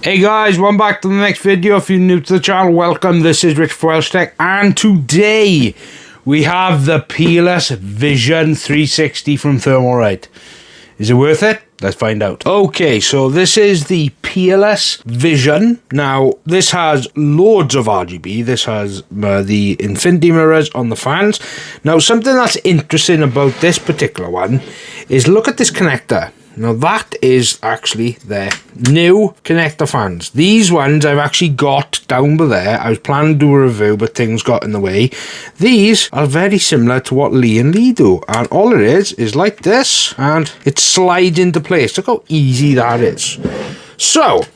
Hey guys, welcome back to the next video. If you're new to the channel, welcome. This is Rich for WELSHYTECH, and today we have the Peerless Vision 360 from Thermalright. Is it worth it? Let's find out. Okay, so this is the Peerless Vision. Now, this has loads of RGB. This has the infinity mirrors on the fans. Now, something that's interesting about this particular one is look at this connector. Now, that is actually their new connector fans. These ones I've actually got down by there. I was planning to do a review, but things got in the way. These are very similar to what Lee and Lee do. And all it is like this, and it slides into place. Look how easy that is. So,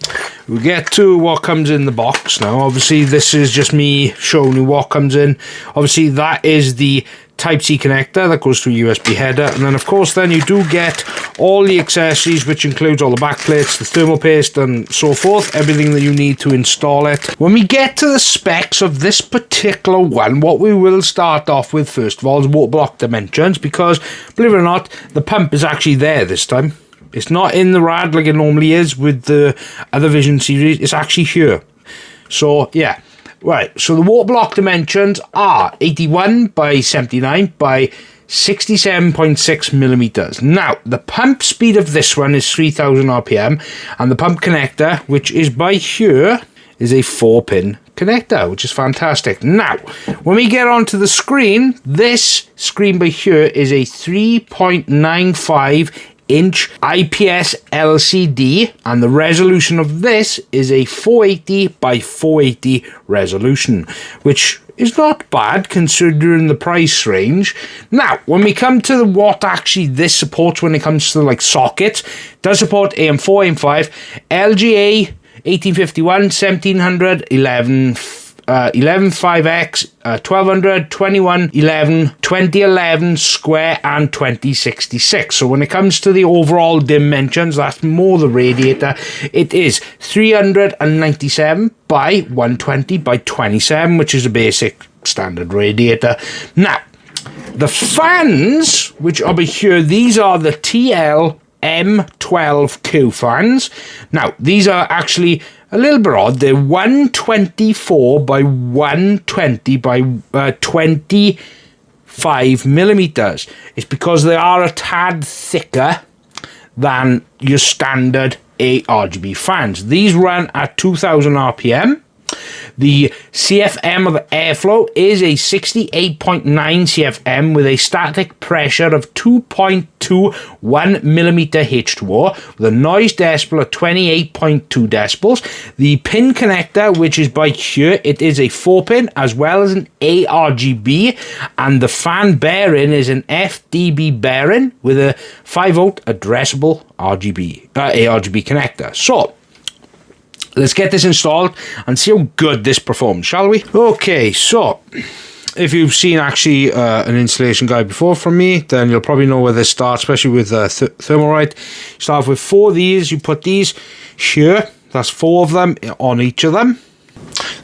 we get to what comes in the box now. Obviously, this is just me showing you what comes in. Obviously, that is the Type-C connector that goes to a USB header, and then of course then you do get all the accessories, which includes all the backplates, the thermal paste and so forth, everything that you need to install it. When we get to the specs of this particular one, what we will start off with first of all is water block dimensions, because believe it or not, the pump is actually there this time. It's not in the rad like it normally is with the other Vision series, it's actually here. So yeah. Right, so the water block dimensions are 81 by 79 by 67.6 millimeters. Now, the pump speed of this one is 3000 RPM, and the pump connector, which is by here, is a 4-pin connector, which is fantastic. Now, when we get onto the screen, this screen by here is a 3.95 inch IPS LCD, and the resolution of this is a 480 by 480 resolution, which is not bad considering the price range. Now, when we come to what actually this supports when it comes to like sockets, it does support AM4, AM5, LGA 1851, 1700, 11.5x, 1200, 2111, 2011, square, and 2066. So when it comes to the overall dimensions, that's more the radiator. It is 397 by 120 by 27, which is a basic standard radiator. Now, the fans, which are here, these are the TL M12Q fans. Now, these are actually a little bit odd. They're 124 by 120 by 25 millimeters. It's because they are a tad thicker than your standard ARGB fans. These run at 2000 RPM. The CFM of airflow is a 68.9 CFM with a static pressure of 2.21 millimeter H2O with a noise decibel of 28.2 decibels. The pin connector, which is by here, it is a 4-pin as well as an ARGB, and the fan bearing is an FDB bearing with a 5-volt addressable ARGB connector. So, let's get this installed and see how good this performs, shall we? Okay, so if you've seen actually an installation guide before from me, then you'll probably know where this starts, especially with Thermalright. You start with 4 of these, you put these here, that's 4 of them on each of them.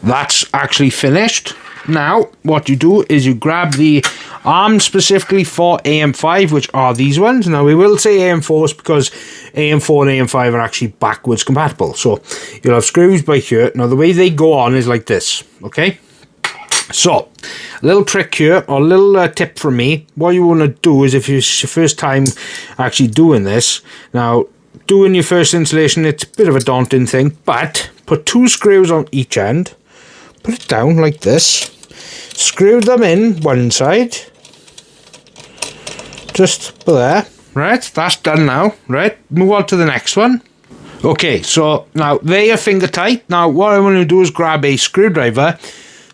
That's actually finished. Now, what you do is you grab the arms specifically for AM5, which are these ones. Now, we will say AM4s because AM4 and AM5 are actually backwards compatible. So, you'll have screws by here. Now, the way they go on is like this, okay? So, a little trick here, or a little tip from me. What you want to do is, if it's your first time actually doing this, now, doing your first installation, it's a bit of a daunting thing, but put 2 screws on each end, put it down like this, screw them in one side, just there, right, that's done now, right, move on to the next one. Okay, so now they are finger tight. Now what I want to do is grab a screwdriver,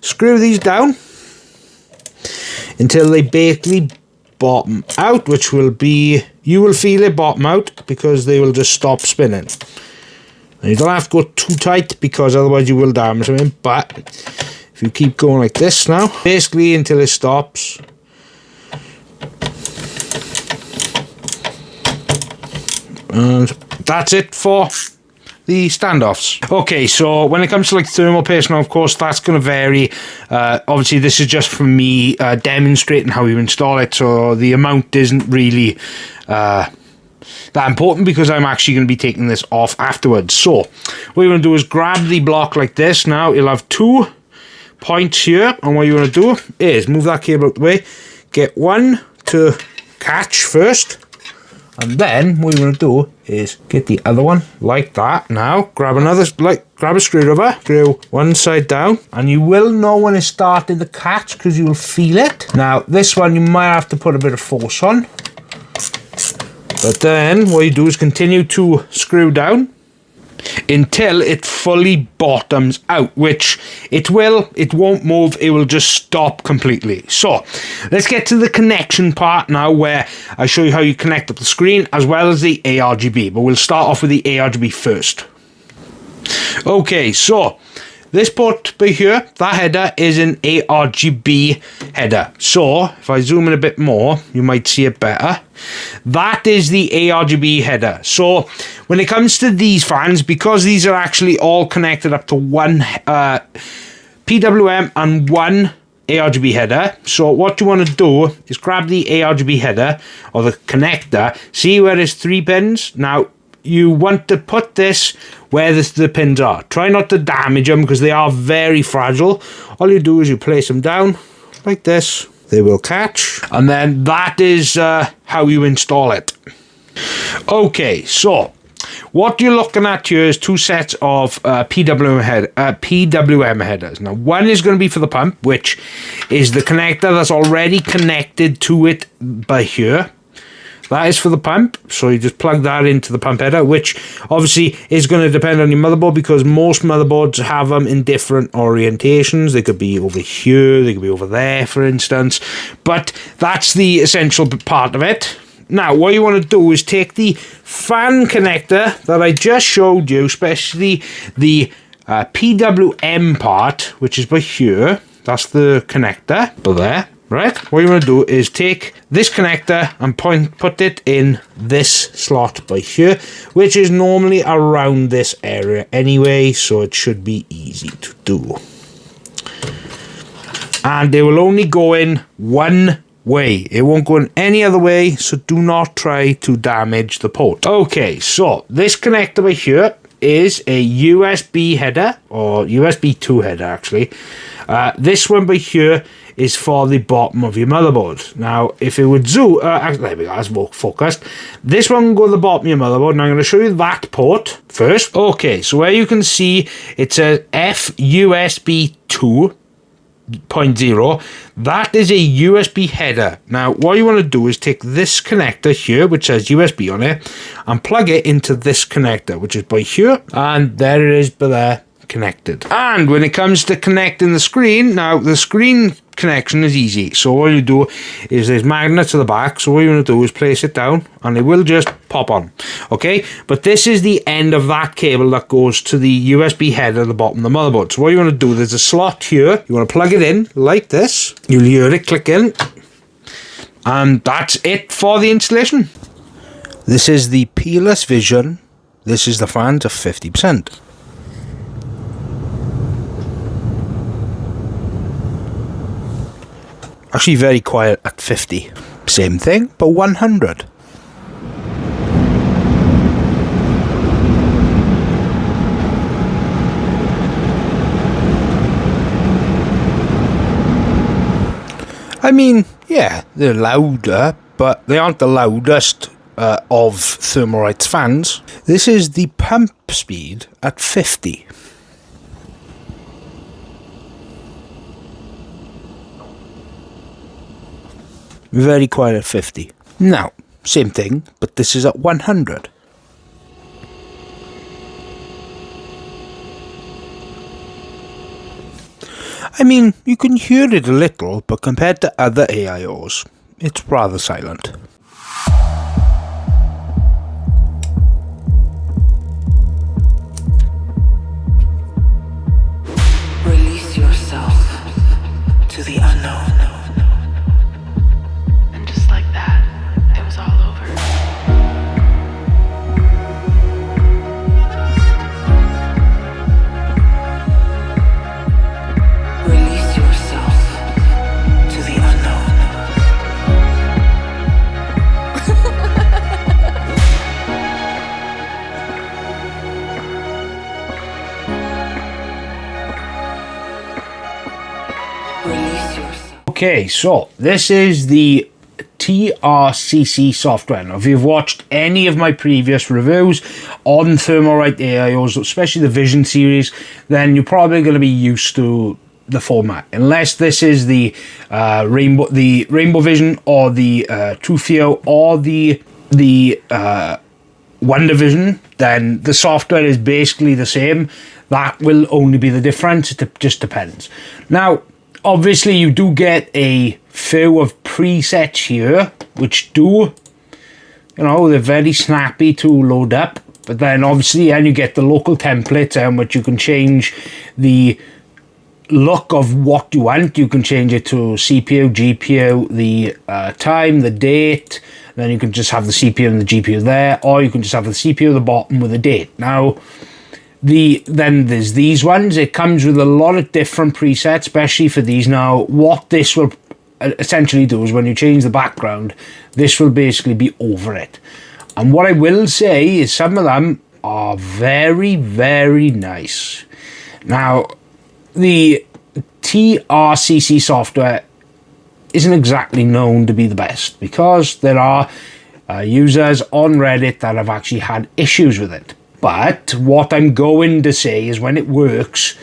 screw these down until they basically bottom out, which will be, you will feel it bottom out because they will just stop spinning. And you don't have to go too tight because otherwise you will damage them, but if you keep going like this now, basically until it stops. And that's it for the standoffs. Okay, so when it comes to like thermal paste now, of course, that's going to vary. Obviously, this is just for me demonstrating how you install it, so the amount isn't really that important because I'm actually going to be taking this off afterwards. So what you're going to do is grab the block like this. Now you'll have 2 points here, and what you're going to do is move that cable out the way, get one to catch first, and then what you're going to do is get the other one like that. Now grab grab a screwdriver, screw one side down, and you will know when it's starting to catch because you will feel it. Now this one you might have to put a bit of force on, but then what you do is continue to screw down until it fully bottoms out, which it won't move, it will just stop completely. So let's get to the connection part now, where I show you how you connect up the screen as well as the ARGB, but we'll start off with the ARGB first. Okay, so this port by here, that header is an ARGB header. So if I zoom in a bit more, you might see it better. That is the ARGB header. So when it comes to these fans, because these are actually all connected up to one PWM and one ARGB header, so what you want to do is grab the ARGB header or the connector, see where there's 3 pins. Now you want to put this where the pins are. Try not to damage them because they are very fragile. All you do is you place them down like this. They will catch, and then that is how you install it. Okay, so what you're looking at here is 2 sets of PWM headers. Now one is going to be for the pump, which is the connector that's already connected to it by here. That is for the pump, so you just plug that into the pump header, which obviously is going to depend on your motherboard because most motherboards have them in different orientations. They could be over here, they could be over there, for instance, but that's the essential part of it. Now, what you want to do is take the fan connector that I just showed you, especially the PWM part, which is by here. That's the connector, by there. Right, what you want to do is take this connector and put it in this slot by here, which is normally around this area anyway, so it should be easy to do. And they will only go in one way. It won't go in any other way, so do not try to damage the port. Okay, so this connector by here is a USB header, or USB 2 header actually. This one by here is for the bottom of your motherboard. Now, if it would zoom, there we go, that's more focused. This one will go to the bottom of your motherboard, and I'm going to show you that port first. Okay, so where you can see it says FUSB 2.0, that is a USB header. Now, what you want to do is take this connector here, which says USB on it, and plug it into this connector, which is by here, and there it is by there, connected. And when it comes to connecting the screen, now the screen connection is easy. So all you do is there's magnets at the back, so what you want to do is place it down and it will just pop on. Okay, but this is the end of that cable that goes to the USB header at the bottom of the motherboard. So what you want to do, there's a slot here, you want to plug it in like this, you'll hear it click in, and that's it for the installation. This is the Peerless Vision. This is the fan to 50%. Actually very quiet at 50. Same thing, but 100. I mean, yeah, they're louder, but they aren't the loudest of Thermalright's fans. This is the pump speed at 50. Very quiet at 50. Now, same thing, but this is at 100. I mean, you can hear it a little, but compared to other AIOs, it's rather silent. Release yourself to the unknown. Okay, so this is the TRCC software. Now, if you've watched any of my previous reviews on Thermalright AIOs, especially the Vision series, then you're probably going to be used to the format, unless this is the Rainbow Vision or the Truthio or the Wonder Vision. Then the software is basically the same. That will only be the difference. It just depends. Now, obviously, you do get a few of presets here, which do, they're very snappy to load up. But then, obviously, and you get the local templates, which you can change the look of what you want. You can change it to CPU, GPU, the time, the date. Then you can just have the CPU and the GPU there, or you can just have the CPU at the bottom with the date. Now, then there's these ones. It comes with a lot of different presets, especially for these. Now, what this will essentially do is when you change the background, this will basically be over it. And what I will say is some of them are very, very nice. Now, the TRCC software isn't exactly known to be the best, because there are users on Reddit that have actually had issues with it. But what I'm going to say is when it works,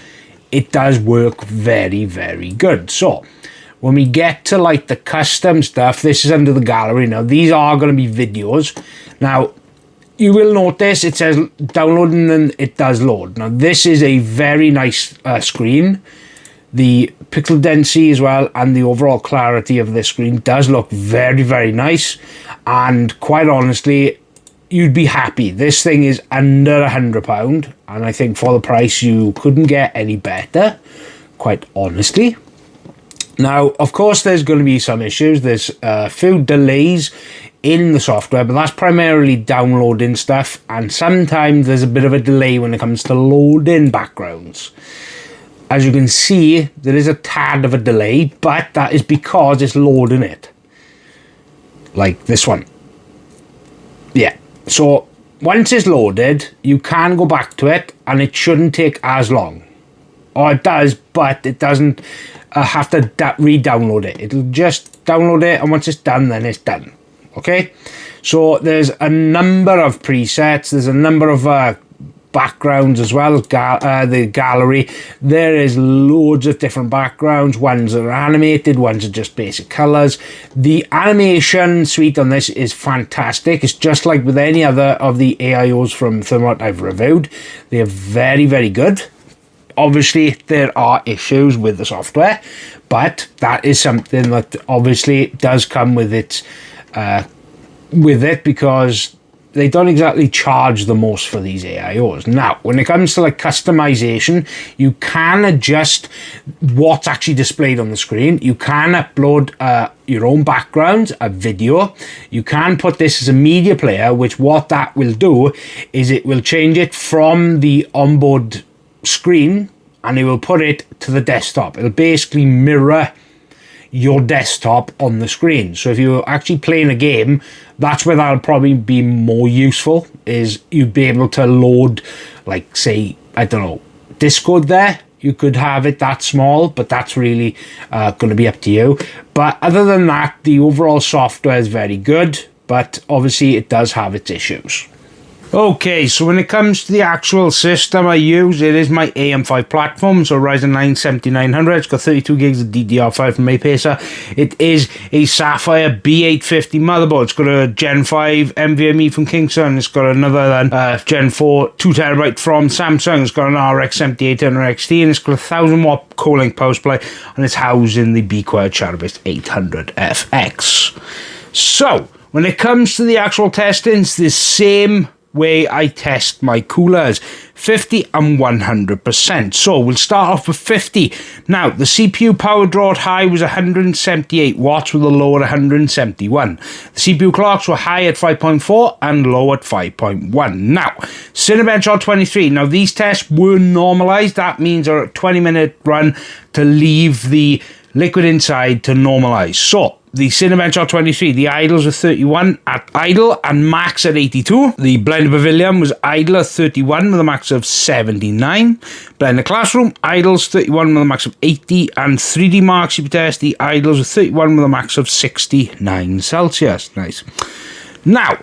it does work very, very good. So when we get to like the custom stuff, this is under the gallery. Now, these are going to be videos. Now, you will notice it says download and then it does load. Now, this is a very nice screen. The pixel density as well and the overall clarity of this screen does look very, very nice. And quite honestly, you'd be happy. This thing is under £100, and I think for the price you couldn't get any better, quite honestly. Now, of course, there's going to be some issues. There's a few delays in the software, but that's primarily downloading stuff, and sometimes there's a bit of a delay when it comes to loading backgrounds. As you can see, there is a tad of a delay, but that is because it's loading it. Like this one. Yeah. So once it's loaded, you can go back to it, and it shouldn't take as long. Or it does, but it doesn't have to re-download it. It'll just download it, and once it's done, then it's done. Okay? So there's a number of presets. There's a number of backgrounds as well, the gallery. There is loads of different backgrounds. Ones that are animated, ones are just basic colors. The animation suite on this is fantastic. It's just like with any other of the AIOs from Thermalright I've reviewed. They are very, very good. Obviously, there are issues with the software, but that is something that obviously does come with it, because they don't exactly charge the most for these AIOs. Now, when it comes to like customization, you can adjust what's actually displayed on the screen. You can upload your own background, a video. You can put this as a media player, which what that will do is it will change it from the onboard screen and it will put it to the desktop. It'll basically mirror your desktop on the screen. So if you're actually playing a game, that's where that'll probably be more useful, is you'd be able to load, like, say, I don't know, Discord there. You could have it that small, but that's really going to be up to you. But other than that, the overall software is very good, but obviously it does have its issues. Okay, so when it comes to the actual system I use, it is my AM5 platform, so Ryzen 9 7900. It's got 32 gigs of DDR5 from Apacer. It is a Sapphire B850 motherboard. It's got a Gen 5 NVMe from Kingston. It's got another Gen 4 2TB from Samsung. It's got an RX 7800 XT, and it's got a 1000 watt Core-Link power supply, and it's housed in the Be-Quiet Shadowburst 800FX. So, when it comes to the actual testing, it's the same way I test my coolers, 50 and 100%. So we'll start off with 50. Now, the CPU power draw at high was 178 watts with a low at 171. The CPU clocks were high at 5.4 and low at 5.1. Now, Cinebench 23. Now, these tests were normalized. That means a 20-minute run to leave the liquid inside to normalize. So the Cinebench R23, the idles were 31 at idle and max at 82. The Blender Pavilion was idle at 31 with a max of 79. Blender Classroom, idles 31 with a max of 80. And 3D Mark CPU Test, the idles were 31 with a max of 69 Celsius. Nice. Now,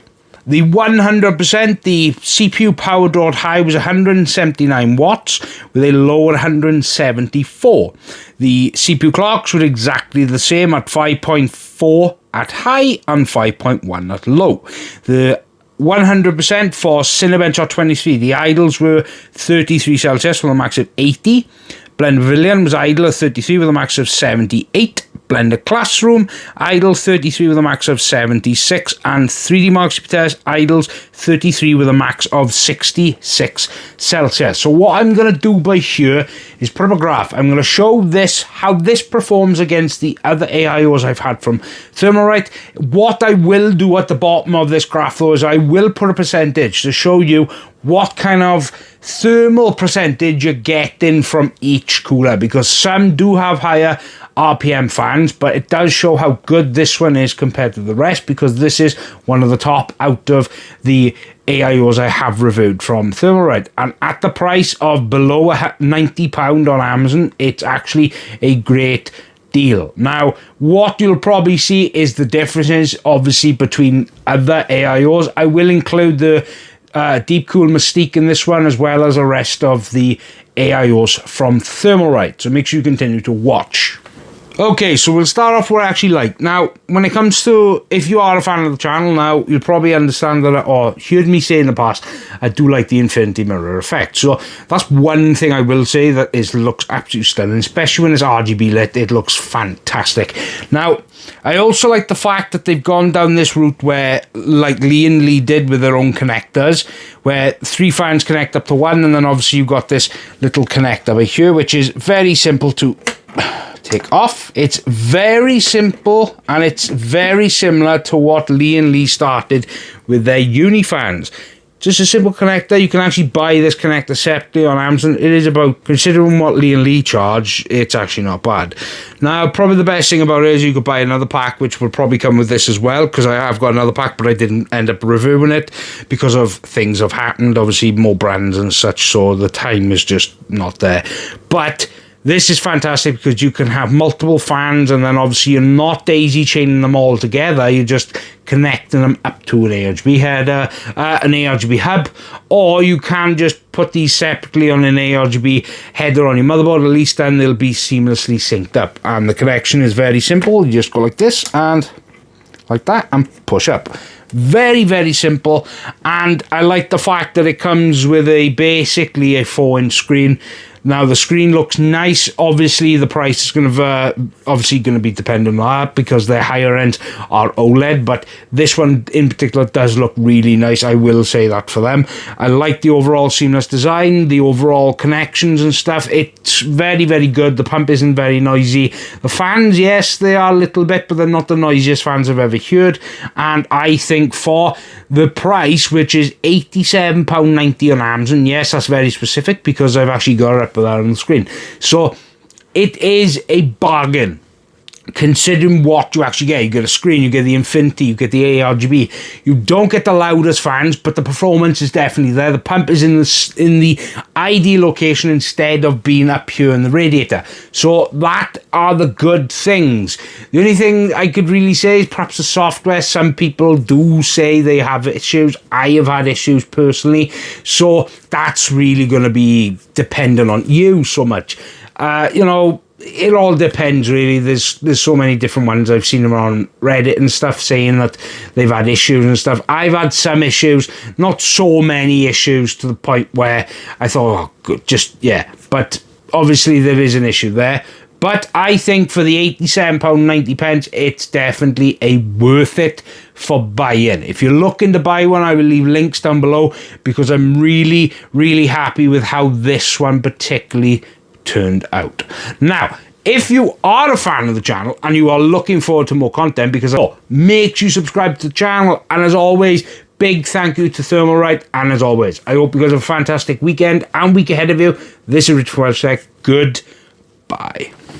the 100%, the CPU power draw high was 179 watts with a low at 174. The CPU clocks were exactly the same at 5.4 at high and 5.1 at low. The 100% for Cinebench R23, the idles were 33 Celsius with a max of 80. Blender Pavilion was idle at 33 with a max of 78. Blender Classroom, idle 33 with a max of 76, and 3D Mark CPU Test idles 33 with a max of 66 Celsius. So what I'm going to do by here is put up a graph. I'm going to show this, how this performs against the other AIOs I've had from Thermalright. What I will do at the bottom of this graph though is I will put a percentage to show you what kind of thermal percentage you're getting from each cooler, because some do have higher RPM fans, but it does show how good this one is compared to the rest, because this is one of the top out of the AIOs I have reviewed from Thermalright. And at the price of below £90 on Amazon, it's actually a great deal. Now, what you'll probably see is the differences, obviously, between other AIOs. I will include the Deepcool Mystique in this one, as well as the rest of the AIOs from Thermalright. So make sure you continue to watch. Okay, so we'll start off what I actually like. Now, when it comes to, if you are a fan of the channel now, you'll probably understand that, or heard me say in the past, I do like the infinity mirror effect. So that's one thing I will say that looks absolutely stunning, especially when it's RGB lit. It looks fantastic. Now, I also like the fact that they've gone down this route where, like Lee did with their own connectors, where 3 fans connect up to 1, and then obviously you've got this little connector over here, which is very simple to take off. It's very simple, and it's very similar to what Lee started with their uni fans. Just a simple connector. You can actually buy this connector separately on Amazon. It is about, considering what Lee charge, it's actually not bad. Now, probably the best thing about it is you could buy another pack, which will probably come with this as well, because I have got another pack, but I didn't end up reviewing it because of things have happened, obviously more brands and such, so the time is just not there. But this is fantastic because you can have multiple fans, and then obviously you're not daisy chaining them all together. You're just connecting them up to an ARGB header, an ARGB hub, or you can just put these separately on an ARGB header on your motherboard. At least then they'll be seamlessly synced up. And the connection is very simple. You just go like this and like that and push up. Very, very simple. And I like the fact that it comes with basically a 4-inch screen. Now, the screen looks nice. Obviously, the price is going to be dependent on that, because their higher ends are OLED, but this one in particular does look really nice. I will say that for them. I like the overall seamless design, the overall connections and stuff. It's very, very good. The pump isn't very noisy. The fans, yes, they are a little bit, but they're not the noisiest fans I've ever heard. And I think for the price, which is £87.90 on Amazon, yes, that's very specific, because I've actually got it up there on the screen. So it is a bargain, considering what you actually get. You get a screen, you get the infinity, you get the ARGB. You don't get the loudest fans, but the performance is definitely there. The pump is in the ideal location instead of being up here in the radiator. So that are the good things. The only thing I could really say is perhaps the software. Some people do say they have issues. I have had issues personally. So that's really going to be dependent on you so much. It all depends, really. There's so many different ones. I've seen them on Reddit and stuff saying that they've had issues and stuff. I've had some issues, not so many issues to the point where I thought, oh, good, but obviously there is an issue there. But I think for the £87.90, it's definitely a worth it for buying. If you're looking to buy one, I will leave links down below, because I'm really, really happy with how this one particularly turned out. Now, if you are a fan of the channel and you are looking forward to more content, because make sure you subscribe to the channel. And as always, big thank you to Thermalright. And as always, I hope you guys have a fantastic weekend and week ahead of you. This is Rich from WELSHYTECH. Goodbye.